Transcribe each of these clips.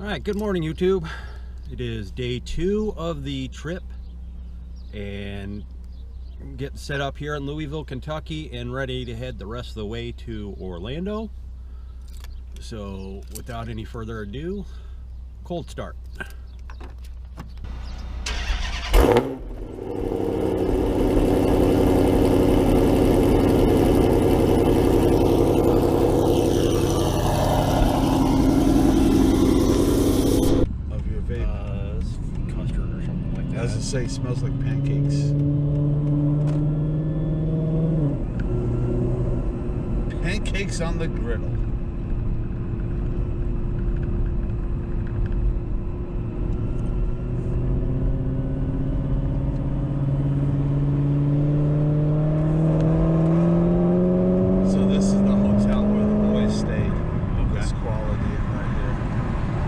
All right, good morning, YouTube. It is day 2 of the trip, and I'm getting set up here in Louisville, Kentucky, and ready to head the rest of the way to Orlando. So, without any further ado, cold start. As I say, it smells like pancakes. Pancakes on the griddle. So this is the hotel where the boys stayed. Okay. This quality right here.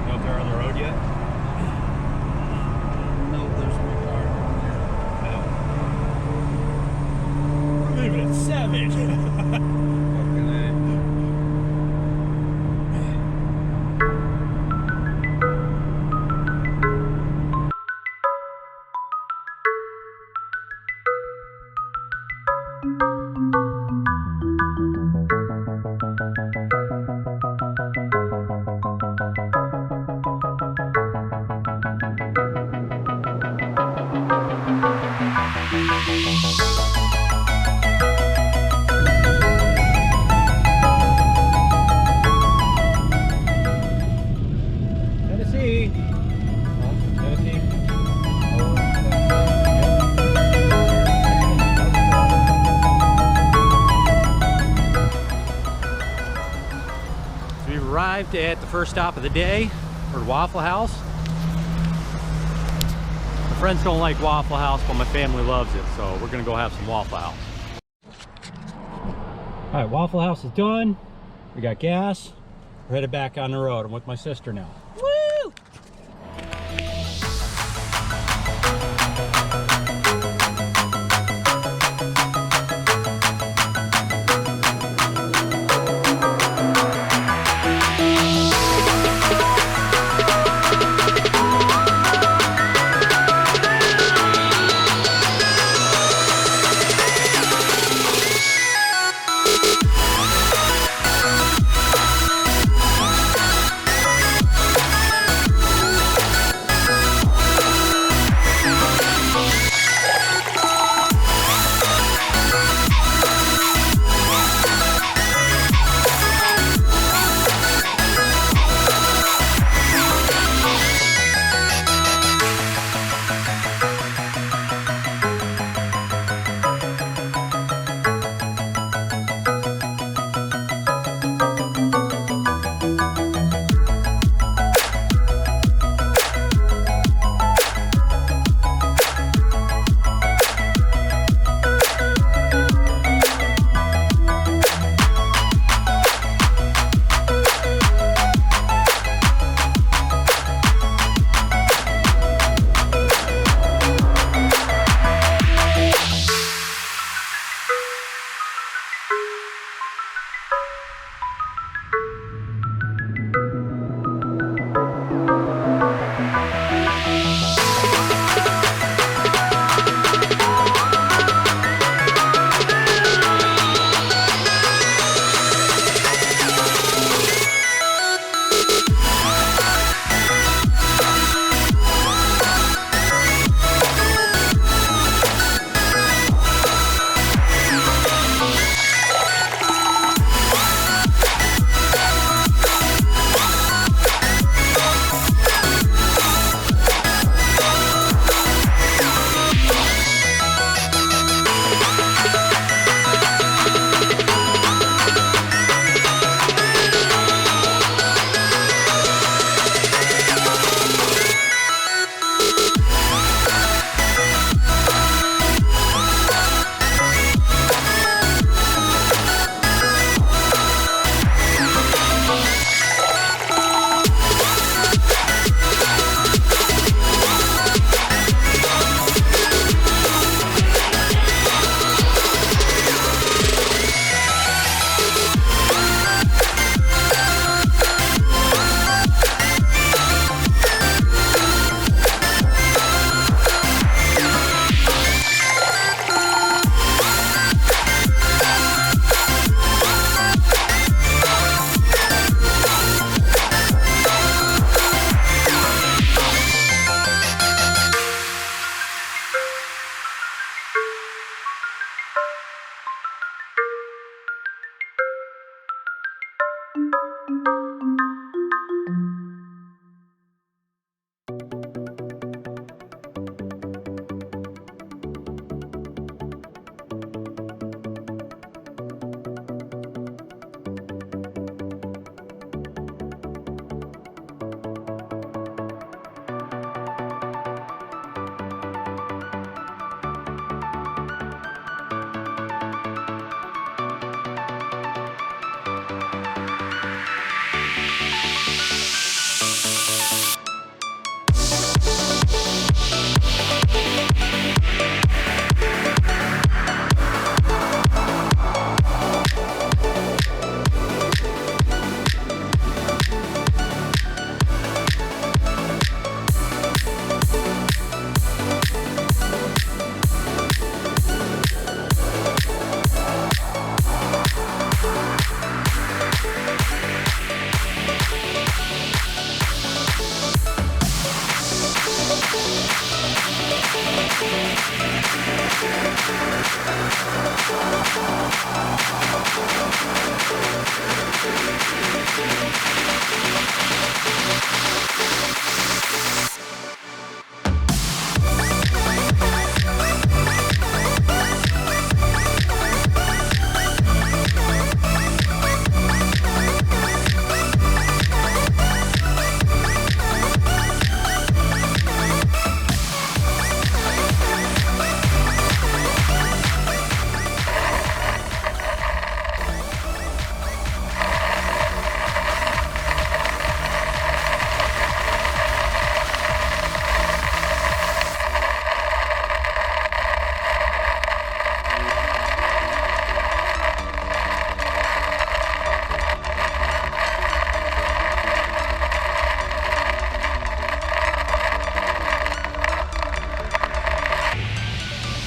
You know if they're on the road yet? Leave it at 7. Tennessee. So we arrived at the first stop of the day, or Waffle House. My friends don't like Waffle House, but my family loves it, so we're gonna go have some Waffle House. All right, Waffle House is done. We got gas. We're headed back on the road. I'm with my sister now. Woo!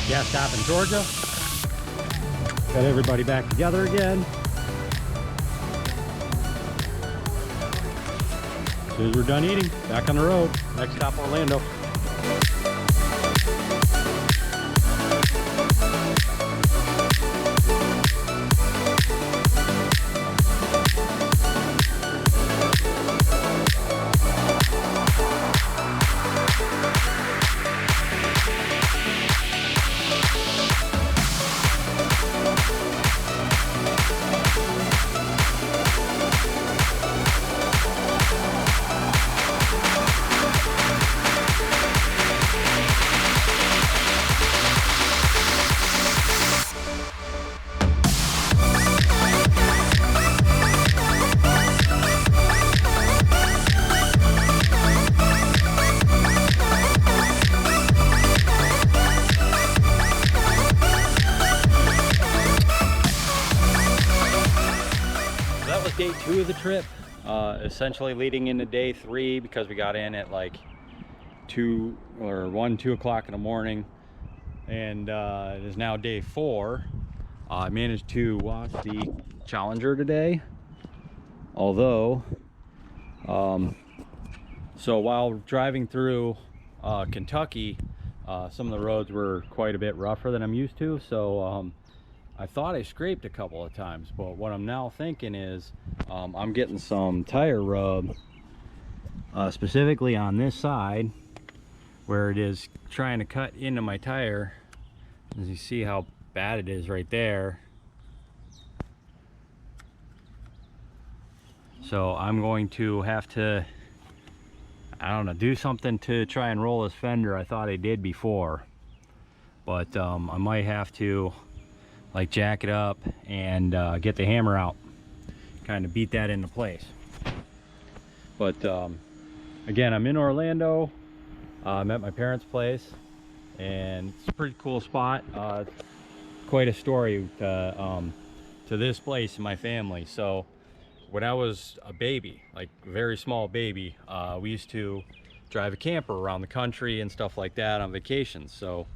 Gas stop in Georgia. Got everybody back together again. As soon as we're done eating, back on the road. Next stop, Orlando. Day 2 of the trip, essentially leading into day 3, because we got in at like 2 o'clock in the morning, and it is now day 4. I managed to watch the Challenger today, although so while driving through Kentucky, some of the roads were quite a bit rougher than I'm used to, so I thought I scraped a couple of times, but what I'm now thinking is I'm getting some tire rub, specifically on this side where it is trying to cut into my tire. As you see how bad it is right there. So I'm going to have to, I don't know, do something to try and roll this fender. I thought I did before, but I might have to like jack it up and get the hammer out, kind of beat that into place. But again, I'm in Orlando. I'm at my parents' place, and it's a pretty cool spot. Quite a story to this place and my family. So when I was a baby, like a very small baby, we used to drive a camper around the country and stuff like that on vacations. So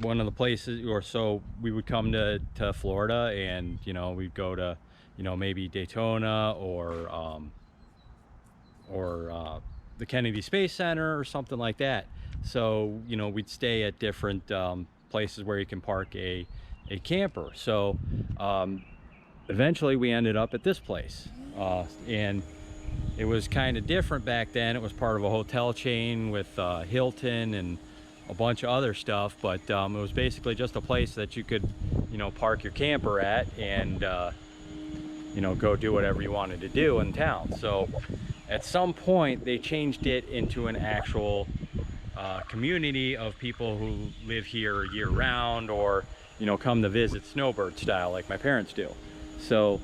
one of the places, or so we would come to Florida, and you know, we'd go to, you know, maybe Daytona or the Kennedy Space Center or something like that. So you know, we'd stay at different places where you can park a camper. So eventually we ended up at this place, and it was kind of different back then. It was part of a hotel chain with Hilton and a bunch of other stuff, but it was basically just a place that you could, you know, park your camper at and you know, go do whatever you wanted to do in town. So at some point they changed it into an actual community of people who live here year round, or you know, come to visit snowbird style like my parents do. So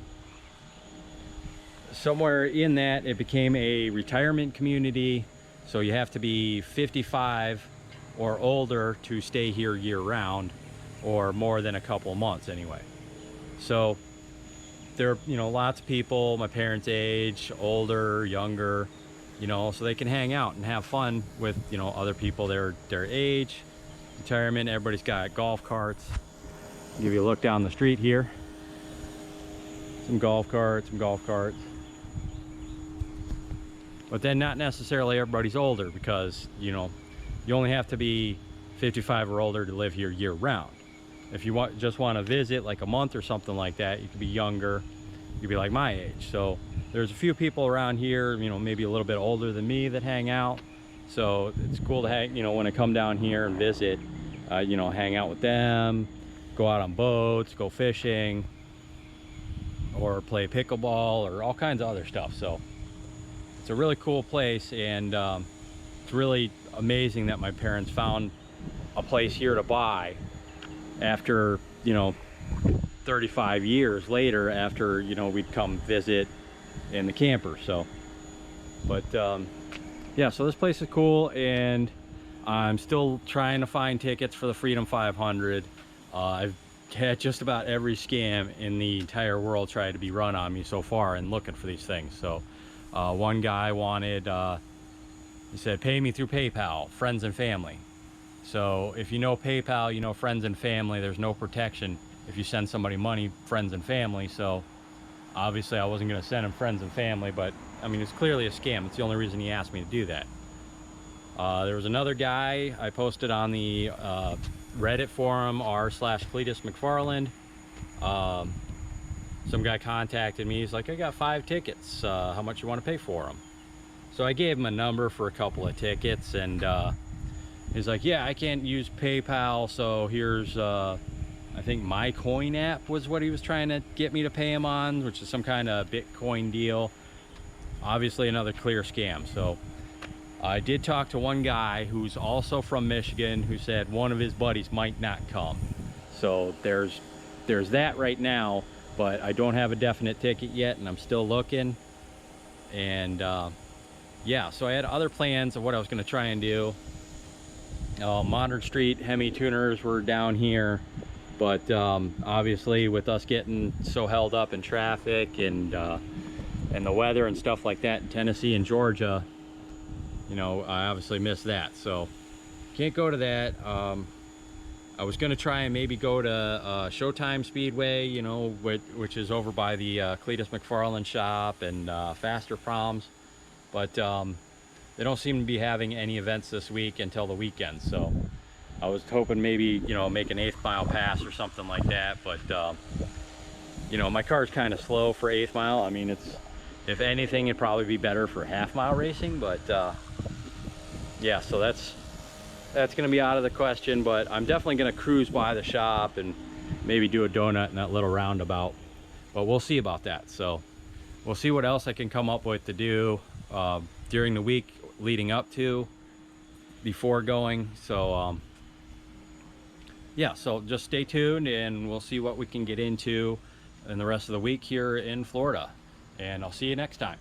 somewhere in that, it became a retirement community. So you have to be 55 or older to stay here year round, or more than a couple of months anyway. So there are, you know, lots of people my parents' age, older, younger, you know, so they can hang out and have fun with, you know, other people their age. Retirement, everybody's got golf carts. I'll give you a look down the street here. Some golf carts. But then not necessarily everybody's older, because you know, you only have to be 55 or older to live here year round. If you just want to visit like a month or something like that, you could be younger, you could be like my age. So there's a few people around here, you know, maybe a little bit older than me that hang out. So it's cool to hang, you know, when I come down here and visit, you know, hang out with them, go out on boats, go fishing, or play pickleball, or all kinds of other stuff. So it's a really cool place, and it's really amazing that my parents found a place here to buy after, you know, 35 years later, after, you know, we'd come visit in the camper. So, but yeah, so this place is cool, and I'm still trying to find tickets for the Freedom 500. I've had just about every scam in the entire world try to be run on me so far and looking for these things. So one guy wanted, he said, pay me through PayPal, friends and family. So if you know PayPal, you know friends and family, there's no protection if you send somebody money, friends and family. So obviously I wasn't going to send him friends and family, but I mean, it's clearly a scam. It's the only reason he asked me to do that. There was another guy I posted on the Reddit forum r/Cleetus McFarland. Some guy contacted me. He's like, I got 5 tickets. How much you want to pay for them? So I gave him a number for a couple of tickets, and he's like, yeah, I can't use PayPal, so here's I think My Coin app was what he was trying to get me to pay him on, which is some kind of Bitcoin deal. Obviously another clear scam. So I did talk to one guy who's also from Michigan, who said one of his buddies might not come. So there's that right now, but I don't have a definite ticket yet, and I'm still looking. And yeah, so I had other plans of what I was going to try and do. Modern Street Hemi tuners were down here, but obviously with us getting so held up in traffic and the weather and stuff like that in Tennessee and Georgia, you know, I obviously missed that, so can't go to that. I was going to try and maybe go to Showtime Speedway, you know, which is over by the Cleetus McFarland shop, and Faster Proms, but they don't seem to be having any events this week until the weekend. So I was hoping maybe, you know, make an 8th mile pass or something like that, but you know, my car's kind of slow for 8th mile. I mean, it's, if anything, it'd probably be better for half-mile racing, but yeah, so that's going to be out of the question. But I'm definitely going to cruise by the shop and maybe do a donut in that little roundabout, but we'll see about that. So we'll see what else I can come up with to do during the week leading up to, before going. So yeah, so just stay tuned, and we'll see what we can get into in the rest of the week here in Florida, and I'll see you next time.